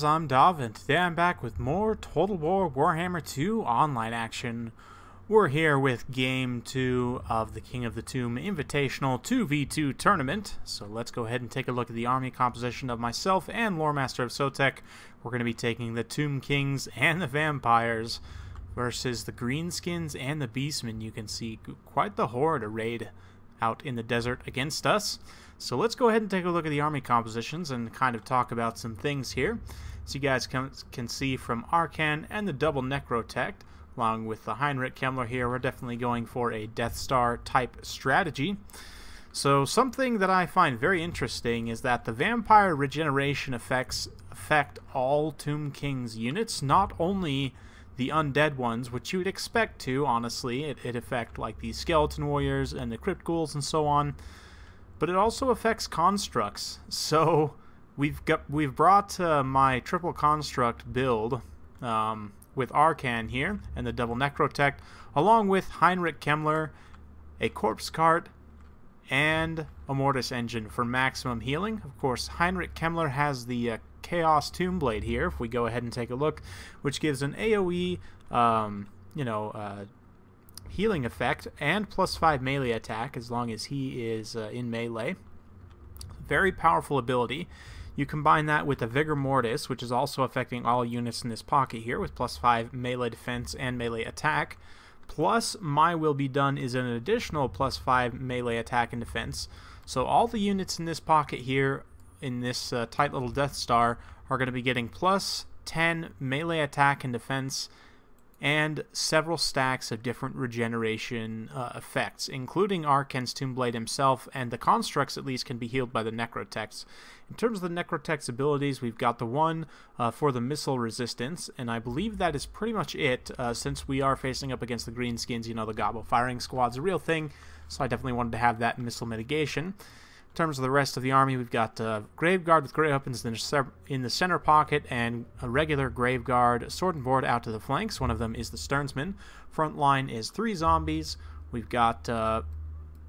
I'm Dov, and today I'm back with more Total War Warhammer 2 online action. We're here with Game 2 of the King of the Tomb Invitational 2v2 Tournament. So let's go ahead and take a look at the army composition of myself and Lore Master of Sotek. We're going to be taking the Tomb Kings and the Vampires versus the Greenskins and the Beastmen. You can see quite the horde arrayed out in the desert against us. So let's go ahead and take a look at the army compositions and kind of talk about some things here. So you guys can see from Arkhan and the double Necrotech, along with the Heinrich Kemmler here, we're definitely going for a Death Star type strategy. So something that I find very interesting is that the vampire regeneration effects affect all Tomb Kings units, not only the undead ones, which you would expect to, honestly. It affect like the skeleton warriors and the crypt ghouls and so on. But it also affects constructs. So we've brought my triple construct build with Arkhan here and the double Necrotech, along with Heinrich Kemmler, a corpse cart, and a mortis engine for maximum healing. Of course, Heinrich Kemmler has the Chaos Tomb Blade here, if we go ahead and take a look, which gives an AoE, healing effect and +5 melee attack as long as he is in melee. Very powerful ability. You combine that with the Vigor Mortis, which is also affecting all units in this pocket here with +5 melee defense and melee attack. Plus, My Will Be Done is an additional +5 melee attack and defense. So all the units in this pocket here in this tight little Death Star are going to be getting +10 melee attack and defense and several stacks of different regeneration effects, including Arkhan's Tomb Blade himself, and the constructs at least can be healed by the Necrotechs. In terms of the Necrotech's abilities, we've got the one for the missile resistance, and I believe that is pretty much it, since we are facing up against the Greenskins. You know, the Gobbo firing squad's a real thing, so I definitely wanted to have that missile mitigation. In terms of the rest of the army, we've got Graveguard with great weapons in the center pocket, and a regular Graveguard sword and board out to the flanks. One of them is the Sternsman. Front line is 3 zombies. We've got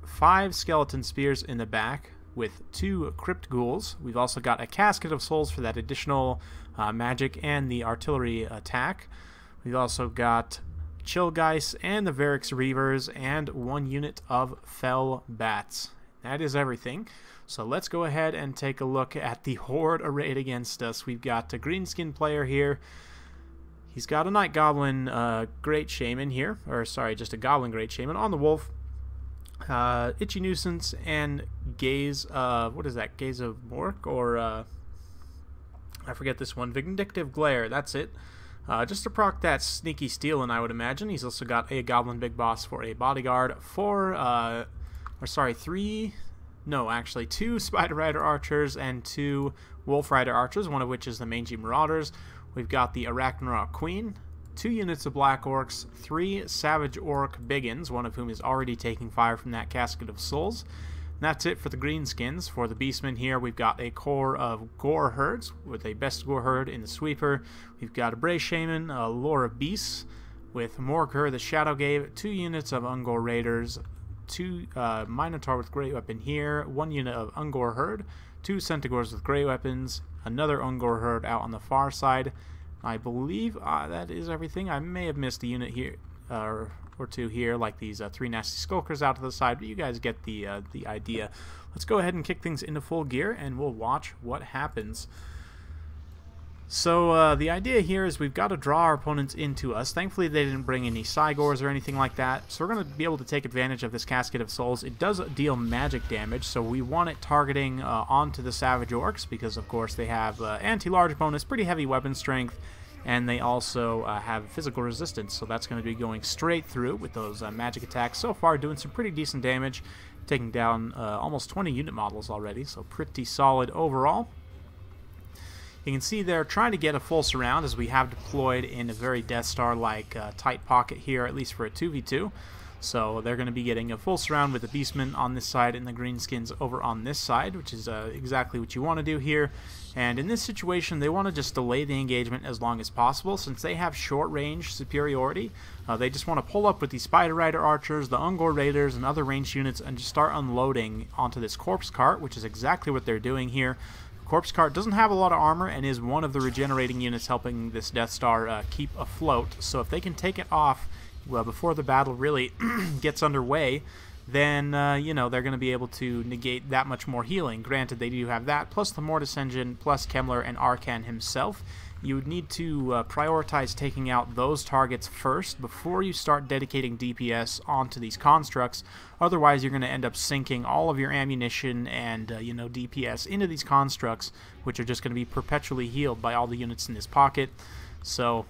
5 skeleton spears in the back with 2 crypt ghouls. We've also got a Casket of Souls for that additional magic and the artillery attack. We've also got Chillgeist and the Varix Reavers and 1 unit of Fell Bats. That is everything. So let's go ahead and take a look at the horde arrayed against us. We've got a Greenskin player here. He's got a Night Goblin Great Shaman here. Or sorry, just a Goblin Great Shaman on the Wolf. Itchy Nuisance and Gaze of... what is that? Gaze of Mork? Or... I forget this one. Vindictive Glare. That's it. Just to proc that Sneaky Stealin', I would imagine. He's also got a Goblin Big Boss for a bodyguard. 2 Spider Rider Archers and 2 Wolf Rider Archers, one of which is the Mangy Marauders. We've got the Arachnarok Queen, 2 units of Black Orcs, 3 Savage Orc Biggins, one of whom is already taking fire from that Casket of Souls. And that's it for the Greenskins. For the Beastmen here, we've got a core of Gore Herds with a Best Gore Herd in the Sweeper. We've got a Bray Shaman, a Lore of Beasts with Morkur the Shadowgave, 2 units of Ungor Raiders, 2 Minotaur with great weapon here, 1 unit of Ungor Herd, 2 Centaurs with great weapons, another Ungor Herd out on the far side. I believe that is everything. I may have missed a unit here or 2 here, like these 3 nasty skulkers out to the side, but you guys get the idea. Let's go ahead and kick things into full gear, and we'll watch what happens. So the idea here is we've got to draw our opponents into us. Thankfully they didn't bring any Cygors or anything like that, so we're going to be able to take advantage of this Casket of Souls. It does deal magic damage, so we want it targeting onto the Savage Orcs, because of course they have anti-large bonus, pretty heavy weapon strength, and they also have physical resistance, so that's going to be going straight through with those magic attacks. So far doing some pretty decent damage, taking down almost 20 unit models already, so pretty solid overall. You can see they're trying to get a full surround, as we have deployed in a very Death Star-like tight pocket here, at least for a 2v2. So they're going to be getting a full surround with the Beastmen on this side and the Greenskins over on this side, which is exactly what you want to do here. And in this situation, they want to just delay the engagement as long as possible. Since they have short-range superiority, they just want to pull up with the Spider Rider Archers, the Ungor Raiders, and other ranged units and just start unloading onto this corpse cart, which is exactly what they're doing here. Corpse Cart doesn't have a lot of armor and is one of the regenerating units helping this Death Star keep afloat. So if they can take it off before the battle really gets underway, then, you know, they're going to be able to negate that much more healing. Granted, they do have that, plus the Mortis Engine, plus Kemmler and Arkhan himself. You would need to prioritize taking out those targets first before you start dedicating DPS onto these constructs. Otherwise, you're going to end up sinking all of your ammunition and, you know, DPS into these constructs, which are just going to be perpetually healed by all the units in this pocket. So,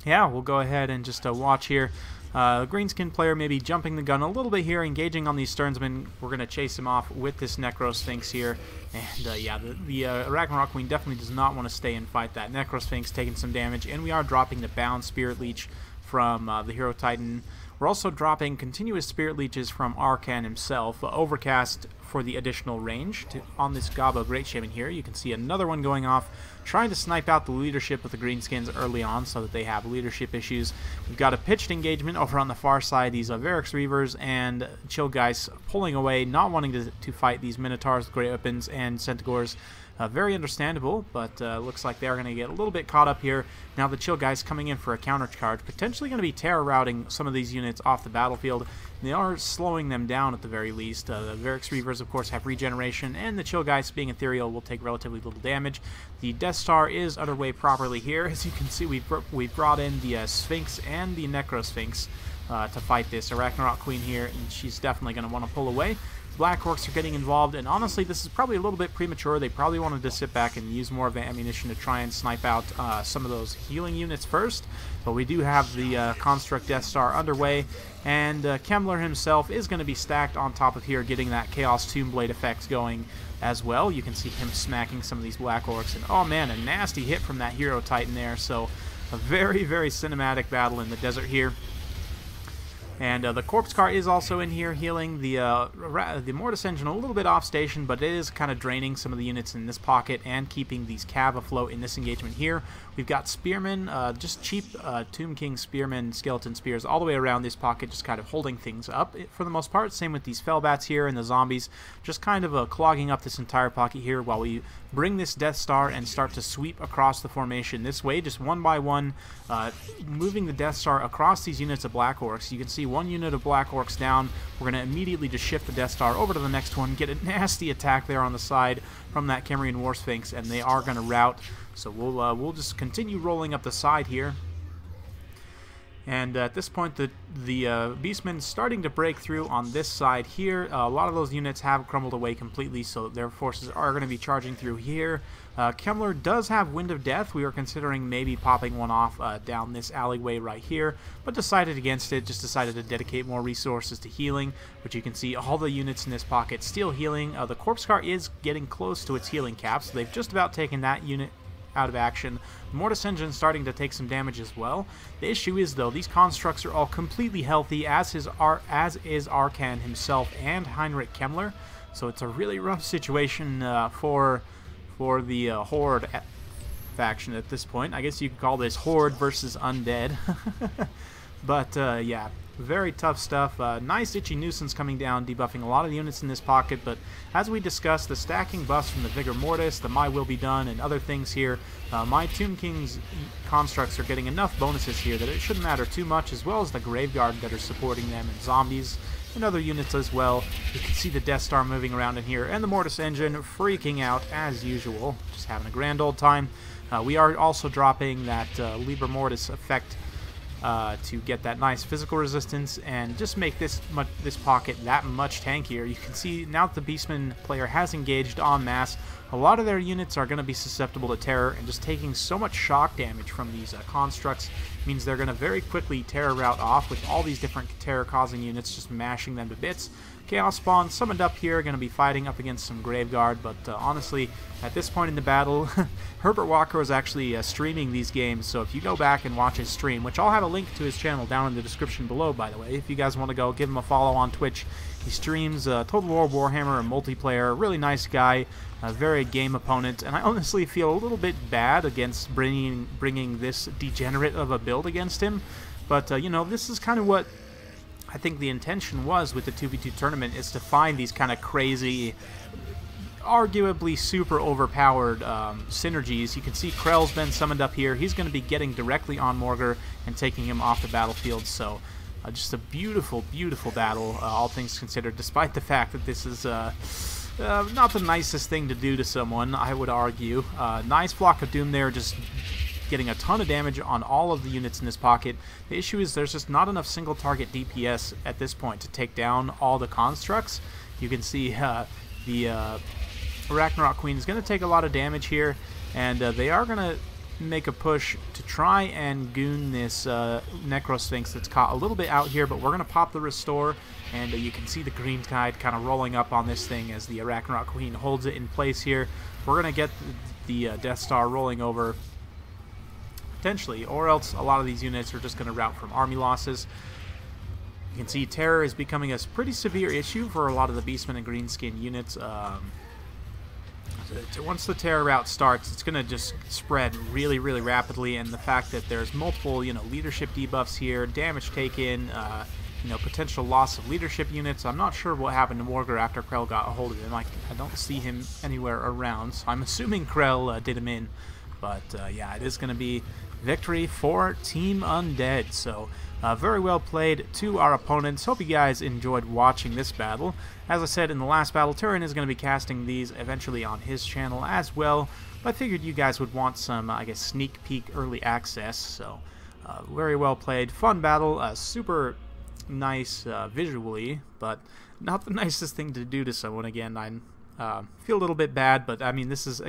yeah, we'll go ahead and just watch here. Greenskin player maybe jumping the gun a little bit here, engaging on these Sternsmen. We're going to chase him off with this Necrosphinx here. And yeah, the Ragnarok Queen definitely does not want to stay and fight that Necrosphinx, taking some damage. And we are dropping the Bound Spirit Leech from the Hero Titan. We're also dropping continuous Spirit Leeches from Arkhan himself. Overcast for the additional range on this Gabo Great Shaman here. You can see another one going off, trying to snipe out the leadership of the Greenskins early on so that they have leadership issues. We've got a pitched engagement over on the far side. These Varix Reavers and Chillgeist pulling away, not wanting to fight these Minotaurs with great weapons and Centaurs. Very understandable, but looks like they're going to get a little bit caught up here. Now the Chillgeist coming in for a countercharge, potentially going to be terror routing some of these units off the battlefield. They are slowing them down at the very least. The Varix Reavers, of course, have regeneration, and the Chillgeist, being ethereal, will take relatively little damage. The Death Star is underway properly here. As you can see, we've brought in the Sphinx and the Necrosphinx to fight this Ragnarok Queen here, and she's definitely going to want to pull away. Black Orcs are getting involved, and honestly, this is probably a little bit premature. They probably wanted to sit back and use more of the ammunition to try and snipe out some of those healing units first. But we do have the Construct Death Star underway, and Kemmler himself is going to be stacked on top of here, getting that Chaos Tomb Blade effect going as well. You can see him smacking some of these Black Orcs, and oh man, a nasty hit from that Hero Titan there. So a very, very cinematic battle in the desert here. And the Corpse Cart is also in here healing the Mortis Engine a little bit off station, but it is kind of draining some of the units in this pocket and keeping these Cav afloat in this engagement here. We've got Spearmen, just cheap Tomb King Spearmen, Skeleton Spears all the way around this pocket, just kind of holding things up for the most part. Same with these Fellbats here and the Zombies, just kind of clogging up this entire pocket here while we bring this Death Star and start to sweep across the formation this way, just one by one, moving the Death Star across these units of Black Orcs. You can see one unit of Black Orcs down. We're going to immediately just shift the Death Star over to the next one, get a nasty attack there on the side from that Kemmerian War Sphinx, and they are going to rout. So we'll just continue rolling up the side here. And at this point, the Beastmen starting to break through on this side here. A lot of those units have crumbled away completely, so their forces are going to be charging through here. Kemmler does have Wind of Death. We were considering maybe popping one off down this alleyway right here, but decided against it. Just decided to dedicate more resources to healing, which you can see all the units in this pocket still healing. The Corpse Cart is getting close to its healing cap, so they've just about taken that unit out of action. The Mortis Engine starting to take some damage as well. The issue is, though, these constructs are all completely healthy, as is Arkhan himself and Heinrich Kemmler. So it's a really rough situation for the Horde faction at this point. I guess you could call this Horde versus Undead. But yeah, very tough stuff. Nice Itchy Nuisance coming down, debuffing a lot of the units in this pocket, but as we discussed, the stacking buffs from the Vigor Mortis, the My Will Be Done, and other things here, my Tomb King's constructs are getting enough bonuses here that it shouldn't matter too much, as well as the Graveguard that are supporting them, and Zombies, and other units as well. You can see the Death Star moving around in here, and the Mortis Engine freaking out as usual, just having a grand old time. We are also dropping that Liber Mortis effect to get that nice physical resistance and just make this pocket that much tankier. You can see now that the Beastman player has engaged en masse, a lot of their units are going to be susceptible to terror, and just taking so much shock damage from these constructs means they're going to very quickly terror route off with all these different terror-causing units, just mashing them to bits. Chaos Spawn summoned up here, going to be fighting up against some Graveguard, but honestly, at this point in the battle, Herbert Walker was actually streaming these games, so if you go back and watch his stream, which I'll have a link to his channel down in the description below, by the way, if you guys want to go give him a follow on Twitch. He streams Total War Warhammer and multiplayer, really nice guy, a very game opponent, and I honestly feel a little bit bad against bringing this degenerate of a build against him, but you know, this is kind of what I think the intention was with the 2v2 tournament, is to find these kind of crazy arguably super overpowered synergies. You can see Krell's been summoned up here. He's going to be getting directly on Morgr and taking him off the battlefield, so just a beautiful, beautiful battle, all things considered, despite the fact that this is not the nicest thing to do to someone, I would argue. Nice Flock of Doom there, just getting a ton of damage on all of the units in his pocket. The issue is there's just not enough single target DPS at this point to take down all the constructs. You can see the Ragnarok Queen is going to take a lot of damage here, and they are going to make a push to try and goon this Necrosphinx that's caught a little bit out here, but we're going to pop the Restore, and you can see the green tide kind of rolling up on this thing as the Ragnarok Queen holds it in place here. We're going to get the Death Star rolling over potentially, or else a lot of these units are just going to rout from army losses. You can see Terror is becoming a pretty severe issue for a lot of the Beastmen and Greenskin units. Once the Terror route starts, it's going to just spread really, really rapidly, and the fact that there's multiple, leadership debuffs here, damage taken, potential loss of leadership units. I'm not sure what happened to Morgr after Krell got a hold of him. I don't see him anywhere around, so I'm assuming Krell did him in. But yeah, it is going to be victory for Team Undead. So very well played to our opponents. Hope you guys enjoyed watching this battle. As I said in the last battle, Turin is going to be casting these eventually on his channel as well. But I figured you guys would want some, I guess, sneak peek early access. So very well played. Fun battle. Super nice visually, but not the nicest thing to do to someone. Again, I feel a little bit bad, but I mean, this is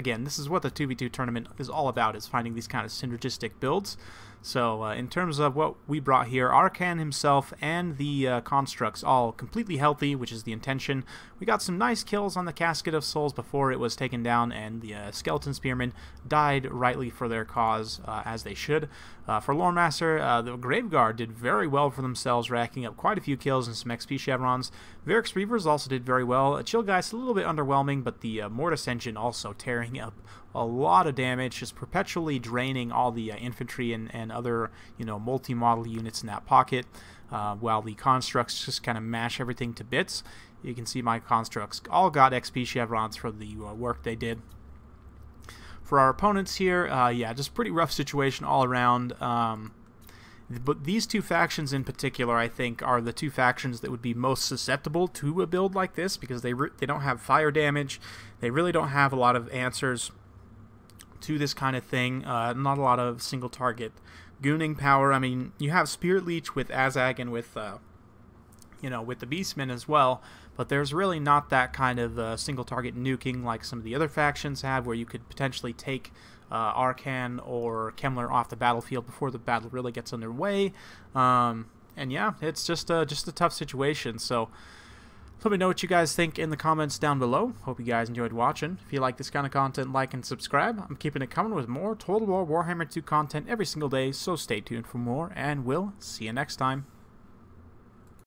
what the 2v2 tournament is all about, is finding these kind of synergistic builds. So in terms of what we brought here, Arkhan himself and the constructs all completely healthy, which is the intention. We got some nice kills on the Casket of Souls before it was taken down, and the Skeleton Spearmen died rightly for their cause, as they should. For Loremaster, the Graveguard did very well for themselves, racking up quite a few kills and some XP chevrons. Varix Reavers also did very well. Chill Geist a little bit underwhelming, but the Mortis Engine also tearing up a lot of damage, just perpetually draining all the infantry and other, multi-model units in that pocket, while the constructs just kind of mash everything to bits. You can see my constructs all got XP chevrons for the work they did. For our opponents here, yeah, just pretty rough situation all around. But these two factions in particular, I think, are the two factions that would be most susceptible to a build like this, because they don't have fire damage. They really don't have a lot of answers to this kind of thing. Not a lot of single target gooning power. I mean, you have Spirit Leech with Azag and with with the Beastmen as well, but there's really not that kind of single target nuking like some of the other factions have, where you could potentially take Arkhan or Kemmler off the battlefield before the battle really gets underway. And yeah, it's just a tough situation. So let me know what you guys think in the comments down below. Hope you guys enjoyed watching. If you like this kind of content, like and subscribe. I'm keeping it coming with more Total War Warhammer 2 content every single day, so stay tuned for more, and we'll see you next time.